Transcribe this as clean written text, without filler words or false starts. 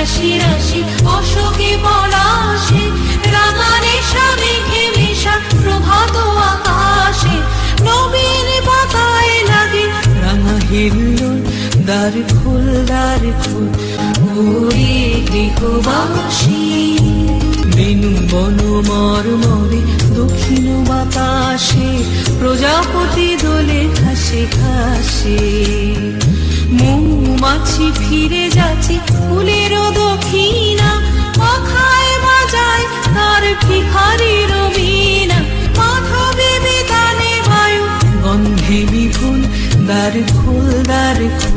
রাশি রাশি অশোকে পলাশে, রাঙানে মেঘে মেশা প্রভাত আকাশে, নবীন পাতায় লাগে রাঙা হিল্লোল। দ্বার খোল দ্বার খোল ওরে গৃহবাসী, বেনু বন মর্মরে দক্ষিণ বাতাসে, প্রজাপতি দোলে ঘাসে ঘাসে। মৌমাছি ফিরে যাচ্ছে ফুলের দক্ষিণা, পাখায় বাজায় তার ভিখারির বীণা, মাধবী বিতানে বায়ু গন্ধে বিপুল। দ্বার খোল দ্বার খোল